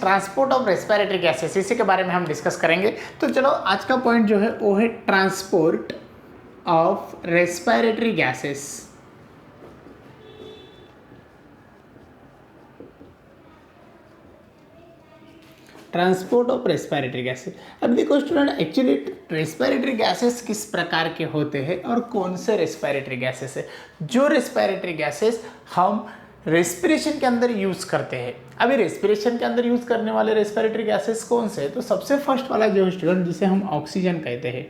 Transport of respiratory gases, इसी के बारे में हम डिस्कस करेंगे। तो चलो आज का पॉइंट जो है वो है transport of respiratory gases. Transport of respiratory gases. अब देखो स्टूडेंट, एक्चुअली रेस्पिरेटरी गैसेस किस प्रकार के होते हैं और कौन से रेस्पिरेटरी गैसेस है। जो रेस्पिरेटरी गैसेस हम रेस्पिरेशन के अंदर यूज करते हैं, अभी रेस्पिरेशन के अंदर यूज करने वाले रेस्पिरेटरी गैसेस कौन से हैं? तो सबसे फर्स्ट वाला जो है स्टूडेंट, जिसे हम ऑक्सीजन कहते हैं,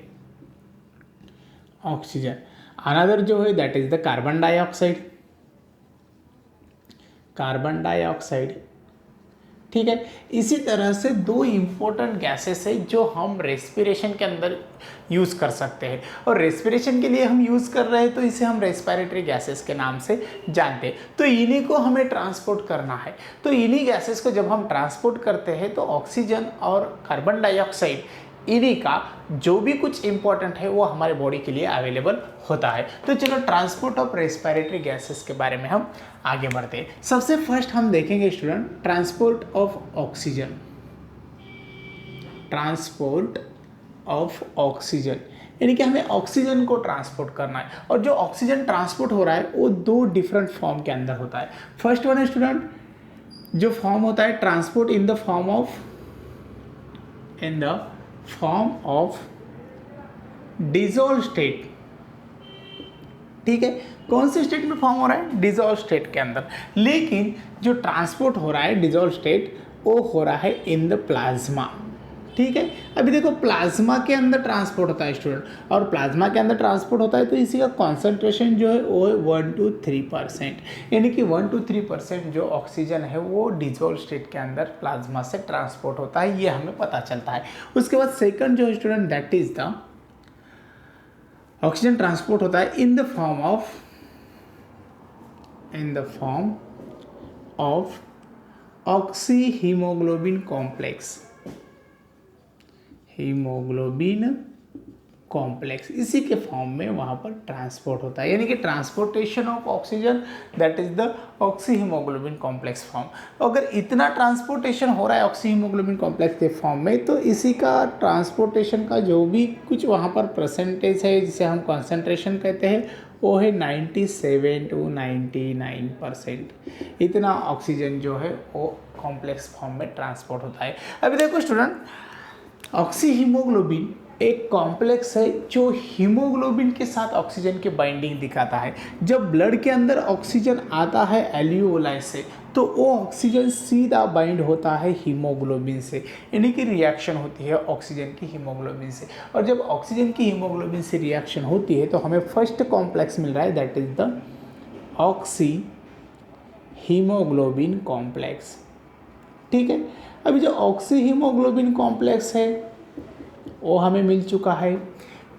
ऑक्सीजन। अनदर जो है that is the carbon dioxide, carbon dioxide, ठीक है। इसी तरह से दो इंपॉर्टेंट गैसेस है जो हम रेस्पिरेशन के अंदर यूज कर सकते हैं, और रेस्पिरेशन के लिए हम यूज कर रहे हैं तो इसे हम रेस्पिरेटरी गैसेस के नाम से जानते हैं। तो इन्हीं को हमें ट्रांसपोर्ट करना है। तो इन्हीं गैसेस को जब हम ट्रांसपोर्ट करते हैं तो ऑक्सीजन और कार्बन डाइऑक्साइड, इन्हीं का जो भी कुछ इंपॉर्टेंट है वो हमारे बॉडी के लिए अवेलेबल होता है। तो चलो ट्रांसपोर्ट ऑफ रेस्पिरेटरी गैसेस के बारे में हम आगे बढ़ते हैं। सबसे फर्स्ट हम देखेंगे student transport of oxygen. Transport of oxygen यानी कि हमें ऑक्सीजन को ट्रांसपोर्ट करना है, और जो ऑक्सीजन ट्रांसपोर्ट हो रहा है वो दो डिफरेंट फॉर्म के अंदर होता है। फर्स्ट वन है स्टूडेंट, जो फॉर्म होता है transport in the form of dissolve state, ठीक है। कौन से स्टेट में फॉर्म हो रहा है? डिसॉल्व स्टेट के अंदर। लेकिन जो ट्रांसपोर्ट हो रहा है डिसॉल्व स्टेट, वो हो रहा है इन द प्लाज्मा, ठीक है। अभी देखो प्लाज्मा के अंदर ट्रांसपोर्ट होता है स्टूडेंट, और प्लाज्मा के अंदर ट्रांसपोर्ट होता है तो इसी का कॉन्सेंट्रेशन जो है वो है 1 to 3%, यानी कि 1 to 3% जो ऑक्सीजन है वो डिसॉल्व स्टेट के अंदर प्लाज्मा से ट्रांसपोर्ट होता है, ये हमें पता चलता है। उसके बाद सेकंड जो है student, that is the oxygen transport होता है in the form of oxy haemoglobin complex, haemoglobin complex, इसी के फॉर्म में वहाँ पर ट्रांसपोर्ट होता है, यानी कि transportation of oxygen that is the oxy haemoglobin complex form. अगर इतना ट्रांसपोर्टेशन हो रहा है ऑक्सी हीमोग्लोबिन कॉम्प्लेक्स के फॉर्म में, तो इसी का ट्रांसपोर्टेशन का जो भी कुछ वहाँ पर परसेंटेज है, जिसे हम कॉन्सेंट्रेशन कहते हैं, वो है 97 to 99%। इतना ऑक्सीजन जो है वो कॉम्प्लेक्स फॉर्म में ट्रांसपोर्ट होता है। अभी देखो स्टूडेंट, ऑक्सी हीमोग्लोबिन एक कॉम्प्लेक्स है जो हीमोग्लोबिन के साथ ऑक्सीजन की बाइंडिंग दिखाता है। जब ब्लड के अंदर ऑक्सीजन आता है एल्यूओलाई से, तो वो ऑक्सीजन सीधा बाइंड होता है हीमोग्लोबिन से, यानी कि रिएक्शन होती है ऑक्सीजन की हीमोग्लोबिन से। और जब ऑक्सीजन की हीमोग्लोबिन से रिएक्शन होती है तो हमें फर्स्ट कॉम्प्लेक्स मिल रहा है, that is the oxy haemoglobin complex, ठीक है। अभी जो ऑक्सी हीमोग्लोबिन कॉम्प्लेक्स है वो हमें मिल चुका है।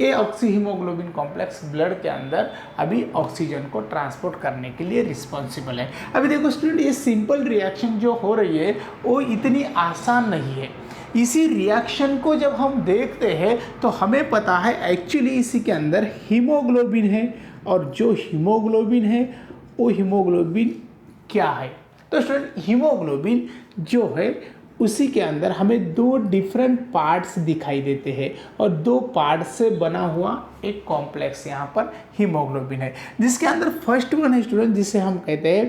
ये ऑक्सी हीमोग्लोबिन कॉम्प्लेक्स ब्लड के अंदर अभी ऑक्सीजन को ट्रांसपोर्ट करने के लिए रिस्पॉन्सिबल है। अभी देखो स्टूडेंट, ये सिंपल रिएक्शन जो हो रही है वो इतनी आसान नहीं है। इसी रिएक्शन को जब हम देखते हैं तो हमें पता है एक्चुअली इसी के अंदर हीमोग्लोबिन है, और जो हीमोग्लोबिन है वो हीमोग्लोबिन क्या है? तो स्टूडेंट, हीमोग्लोबिन जो है उसी के अंदर हमें दो डिफरेंट पार्ट्स दिखाई देते हैं, और दो पार्ट से बना हुआ एक कॉम्प्लेक्स यहाँ पर हीमोग्लोबिन है, जिसके अंदर फर्स्ट वन है स्टूडेंट, जिसे हम कहते हैं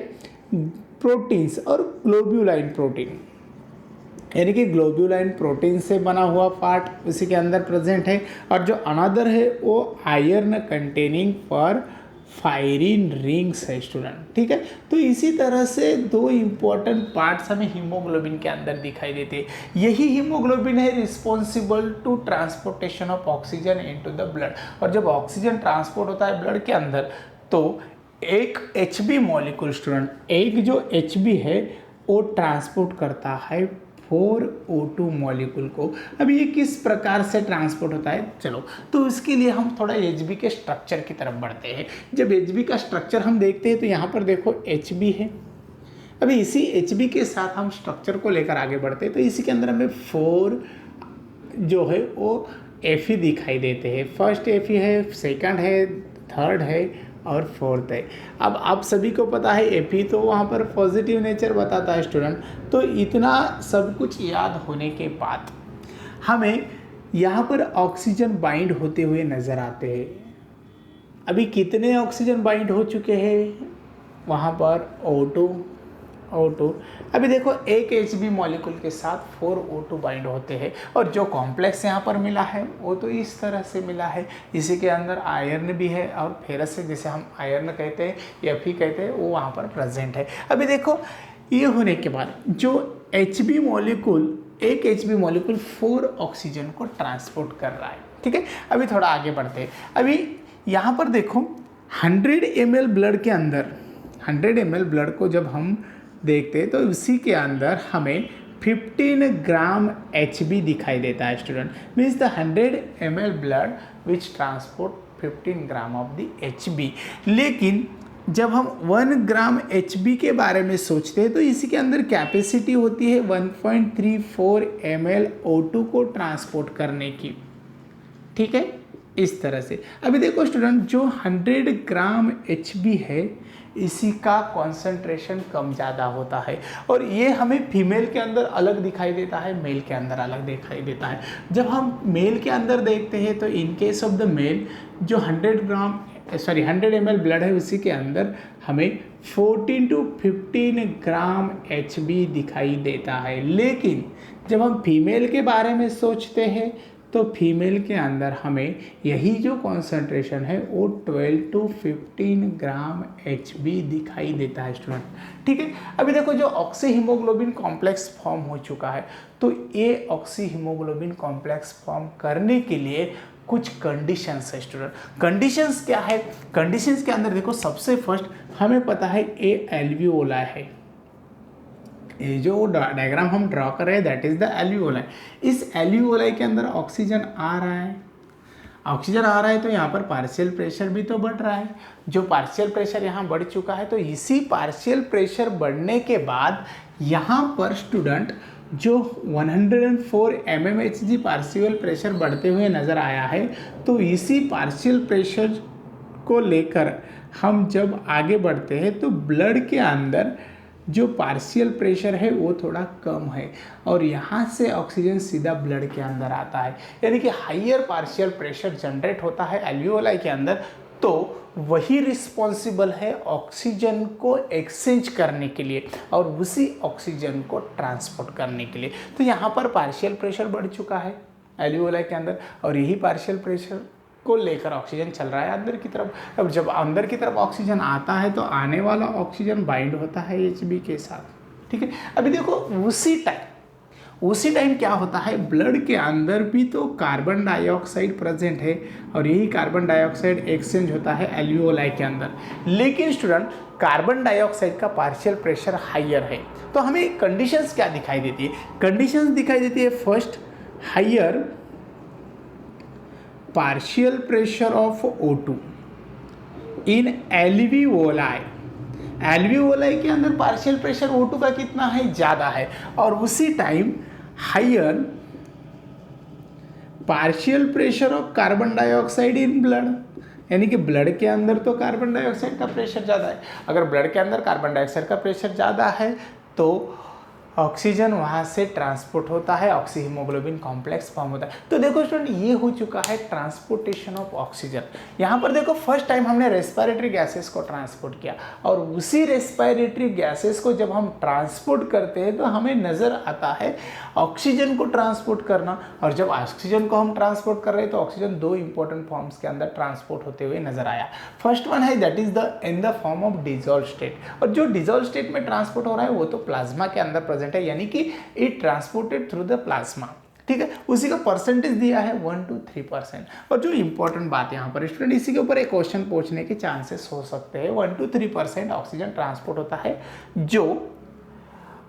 प्रोटीन्स और ग्लोब्यूलाइन प्रोटीन, यानी कि ग्लोब्यूलाइन प्रोटीन से बना हुआ पार्ट उसी के अंदर प्रेजेंट है। और जो अनदर है वो आयरन कंटेनिंग फायरिन रिंग्स है स्टूडेंट, ठीक है। तो इसी तरह से दो इंपॉर्टेंट पार्ट्स हमें हीमोग्लोबिन के अंदर दिखाई देते हैं। यही हीमोग्लोबिन है responsible to transportation of oxygen into the blood, और जब ऑक्सीजन ट्रांसपोर्ट होता है ब्लड के अंदर तो एक Hb मॉलिक्यूल स्टूडेंट, एक जो Hb है वो ट्रांसपोर्ट करता है 4O2 मॉलिक्यूल को। अब ये किस प्रकार से ट्रांसपोर्ट होता है, चलो तो इसके लिए हम थोड़ा Hb के स्ट्रक्चर की तरफ बढ़ते हैं। जब Hb का स्ट्रक्चर हम देखते हैं तो यहाँ पर देखो Hb है। अभी इसी Hb के साथ हम स्ट्रक्चर को लेकर आगे बढ़ते हैं तो इसी के अंदर हमें 4 जो है वो Fe दिखाई देते हैं। फर्स्ट Fe है, सेकंड है, थर्ड है और फोर्थ है। अब आप सभी को पता है Fe तो वहाँ पर पॉजिटिव नेचर बताता है स्टूडेंट। तो इतना सब कुछ याद होने के बाद हमें यहाँ पर ऑक्सीजन बाइंड होते हुए नज़र आते हैं। अभी कितने ऑक्सीजन बाइंड हो चुके हैं वहाँ पर? O2। अभी देखो एक Hb मॉलिक्यूल के साथ 4 O2 बाइंड होते हैं और जो कॉम्प्लेक्स यहाँ पर मिला है वो तो इस तरह से मिला है। इसी के अंदर आयरन भी है और फेरस से, जिसे हम आयरन कहते हैं या Fe कहते हैं, वो वहाँ पर प्रेजेंट है। अभी देखो ये होने के बाद जो Hb मॉलिक्यूल, एक Hb मॉलिक्यूल 4 ऑक्सीजन को ट्रांसपोर्ट कर रहा है। ठीक है, अभी थोड़ा आगे बढ़ते हैं। अभी यहाँ पर देखो 100 ml ब्लड के अंदर, 100 ml ब्लड को जब हम देखते हैं तो उसी के अंदर हमें 15 ग्राम Hb दिखाई देता है student. Means the 100 ml blood which transport 15 gram of the Hb। लेकिन जब हम 1 ग्राम Hb के बारे में सोचते हैं तो इसी के अंदर कैपेसिटी होती है 1.34 ml O2 को ट्रांसपोर्ट करने की। ठीक है, इस तरह से। अभी देखो स्टूडेंट, जो 100 ग्राम Hb है इसी का कॉन्सेंट्रेशन कम ज़्यादा होता है और ये हमें फीमेल के अंदर अलग दिखाई देता है, मेल के अंदर अलग दिखाई देता है। जब हम मेल के अंदर देखते हैं तो in case of the male जो 100 ml ब्लड है उसी के अंदर हमें 14 to 15 ग्राम Hb दिखाई देता है। लेकिन जब हम फीमेल के बारे में सोचते हैं तो फीमेल के अंदर हमें यही जो कॉन्सेंट्रेशन है वो 12 to 15 ग्राम Hb दिखाई देता है स्टूडेंट। ठीक है, अभी देखो जो ऑक्सी हीमोग्लोबिन कॉम्प्लेक्स फॉर्म हो चुका है तो ये ऑक्सी हीमोग्लोबिन कॉम्प्लेक्स फॉर्म करने के लिए कुछ कंडीशंस है स्टूडेंट। कंडीशंस क्या है? कंडीशंस के अंदर देखो सबसे फर्स्ट हमें पता है ये एल्वियोलाई है। ये जो डायग्राम हम ड्रॉ कर रहे हैं दैट इज द एल्वियोलाई। इस एल्वियोलाई के अंदर ऑक्सीजन आ रहा है, ऑक्सीजन आ रहा है तो यहाँ पर पार्शियल प्रेशर भी तो बढ़ रहा है। जो पार्शियल प्रेशर यहाँ बढ़ चुका है तो इसी पार्शियल प्रेशर बढ़ने के बाद यहाँ पर स्टूडेंट जो 104 mmHg पार्शियल प्रेशर बढ़ते हुए नज़र आया है तो इसी पार्शियल प्रेशर को लेकर हम जब आगे बढ़ते हैं तो ब्लड के अंदर जो पार्शियल प्रेशर है वो थोड़ा कम है और यहाँ से ऑक्सीजन सीधा ब्लड के अंदर आता है, यानी कि हाइयर पार्शियल प्रेशर जनरेट होता है एल्वियोलाई के अंदर। तो वही रिस्पॉन्सिबल है ऑक्सीजन को एक्सचेंज करने के लिए और उसी ऑक्सीजन को ट्रांसपोर्ट करने के लिए। तो यहाँ पर पार्शियल प्रेशर बढ़ चुका है एल्वियोलाई के अंदर और यही पार्शियल प्रेशर को लेकर ऑक्सीजन चल रहा है अंदर की तरफ। अब जब अंदर की तरफ ऑक्सीजन आता है तो आने वाला ऑक्सीजन बाइंड होता है Hb के साथ। ठीक है, अभी देखो उसी टाइम क्या होता है, ब्लड के अंदर भी तो कार्बन डाइऑक्साइड प्रेजेंट है और यही कार्बन डाइऑक्साइड एक्सचेंज होता है एल्वियोलाई के अंदर। लेकिन स्टूडेंट कार्बन डाइऑक्साइड का पार्शियल प्रेशर हाइयर है तो हमें कंडीशंस क्या दिखाई देती है? कंडीशंस दिखाई देती है first higher partial pressure of O2 in alveoli. Alveoli के अंदर पार्शियल प्रेशर O2 का कितना है? ज़्यादा है। और उसी time higher partial pressure of carbon dioxide in blood, यानी कि ब्लड के अंदर तो कार्बन डाइऑक्साइड का प्रेशर ज़्यादा है। अगर ब्लड के अंदर कार्बन डाइऑक्साइड का प्रेशर ज़्यादा है तो ऑक्सीजन वहाँ से ट्रांसपोर्ट होता है, ऑक्सी हीमोग्लोबिन कॉम्प्लेक्स फॉर्म होता है। तो देखो स्टूडेंट ये हो चुका है ट्रांसपोर्टेशन ऑफ ऑक्सीजन। यहाँ पर देखो फर्स्ट टाइम हमने रेस्पिरेटरी गैसेस को ट्रांसपोर्ट किया और उसी रेस्पिरेटरी गैसेस को जब हम ट्रांसपोर्ट करते हैं तो हमें नज़र आता है ऑक्सीजन को ट्रांसपोर्ट करना। और जब ऑक्सीजन को हम ट्रांसपोर्ट कर रहे हैं तो ऑक्सीजन दो इंपॉर्टेंट फॉर्म्स के अंदर ट्रांसपोर्ट होते हुए नजर आया। फर्स्ट वन है that is the in the form of dissolve state, और जो डिजॉल्व स्टेट में ट्रांसपोर्ट हो रहा है वो तो प्लाज्मा के अंदर प्रेजेंट है, यानी कि it transported through the plasma. ठीक है, उसी का परसेंटेज दिया है 1 to 3%। और जो इंपॉर्टेंट बात यहाँ पर स्टूडेंट इसी के ऊपर एक क्वेश्चन पूछने के चांसेस हो सकते हैं। 1 to 3% ऑक्सीजन ट्रांसपोर्ट होता है जो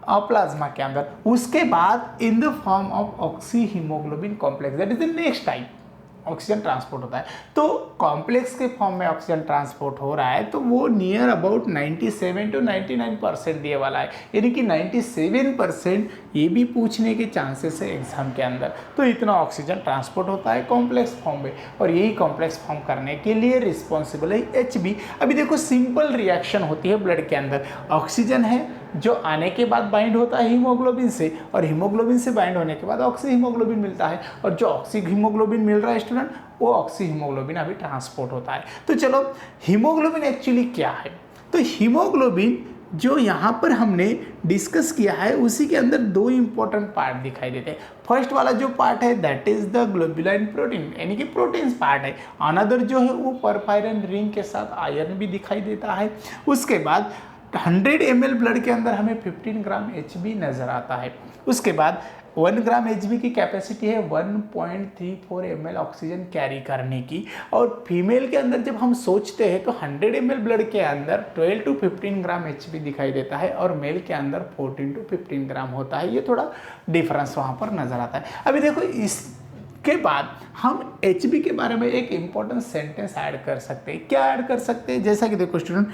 प्लाज्मा के अंदर। उसके बाद in the form of oxy haemoglobin complex that is the next type oxygen transport होता है। तो कॉम्प्लेक्स के फॉर्म में ऑक्सीजन ट्रांसपोर्ट हो रहा है तो वो नियर अबाउट 97 to 99% ये वाला है, यानी कि 97% ये भी पूछने के चांसेस है एग्जाम के अंदर। तो इतना ऑक्सीजन ट्रांसपोर्ट होता है कॉम्प्लेक्स फॉर्म में, और यही कॉम्प्लेक्स फॉर्म करने के लिए रिस्पॉन्सिबल है Hb। अभी देखो सिंपल रिएक्शन होती है ब्लड के अंदर, ऑक्सीजन है जो आने के बाद बाइंड होता है हीमोग्लोबिन से, और हीमोग्लोबिन से बाइंड होने के बाद ऑक्सी हीमोग्लोबिन मिलता है, और जो ऑक्सी हीमोग्लोबिन मिल रहा है स्टूडेंट वो ऑक्सी हीमोग्लोबिन अभी ट्रांसपोर्ट होता है। तो चलो हीमोग्लोबिन एक्चुअली क्या है, तो हीमोग्लोबिन जो यहाँ पर हमने डिस्कस किया है उसी के अंदर दो इंपॉर्टेंट पार्ट दिखाई देते हैं। फर्स्ट वाला जो पार्ट है दैट इज द ग्लोबुलाइन प्रोटीन, यानी कि प्रोटीन्स पार्ट है। अनदर जो है वो परपायरन रिंग के साथ आयरन भी दिखाई देता है। उसके बाद 100 ml ब्लड के अंदर हमें 15 ग्राम Hb नज़र आता है। उसके बाद 1 ग्राम Hb की कैपेसिटी है 1.34 ml ऑक्सीजन कैरी करने की, और फीमेल के अंदर जब हम सोचते हैं तो 100 ml ब्लड के अंदर 12 to 15 ग्राम Hb दिखाई देता है, और मेल के अंदर 14 to 15 ग्राम होता है। ये थोड़ा डिफरेंस वहाँ पर नज़र आता है। अभी देखो इसके बाद हम Hb के बारे में एक इम्पॉर्टेंट सेंटेंस ऐड कर सकते हैं। क्या ऐड कर सकते हैं, जैसा कि देखो स्टूडेंट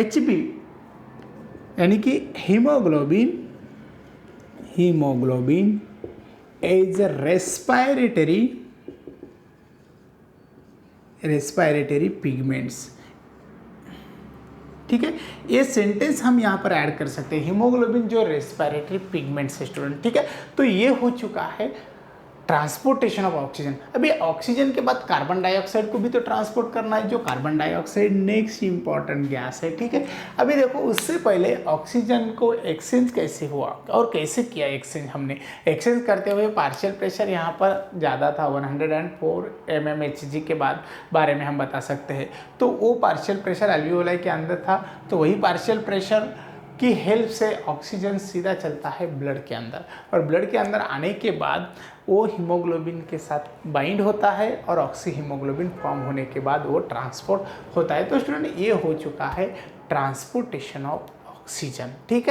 Hb यानी कि haemoglobin as a respiratory pigments. ठीक है, ये सेंटेंस हम यहाँ पर ऐड कर सकते हैं, हीमोग्लोबिन जो रेस्पिरेटरी पिगमेंट्स है स्टूडेंट। ठीक है, तो ये हो चुका है ट्रांसपोर्टेशन ऑफ ऑक्सीजन। अभी ऑक्सीजन के बाद कार्बन डाइऑक्साइड को भी तो ट्रांसपोर्ट करना है, जो carbon dioxide next important gas है। ठीक है, अभी देखो उससे पहले ऑक्सीजन को एक्सचेंज कैसे हुआ और कैसे किया एक्सचेंज, हमने एक्सचेंज करते हुए पार्शियल प्रेशर यहाँ पर ज़्यादा था 104 mmHg के बाद बारे में हम बता सकते हैं। तो वो पार्शियल प्रेशर एल्वियोलाई के अंदर था, तो वही पार्शियल प्रेशर की हेल्प से ऑक्सीजन सीधा चलता है ब्लड के अंदर, और ब्लड के अंदर आने के बाद वो हीमोग्लोबिन के साथ बाइंड होता है, और ऑक्सी हीमोग्लोबिन फॉर्म होने के बाद वो ट्रांसपोर्ट होता है। तो स्टूडेंट ये हो चुका है ट्रांसपोर्टेशन ऑफ ऑक्सीजन। ठीक है।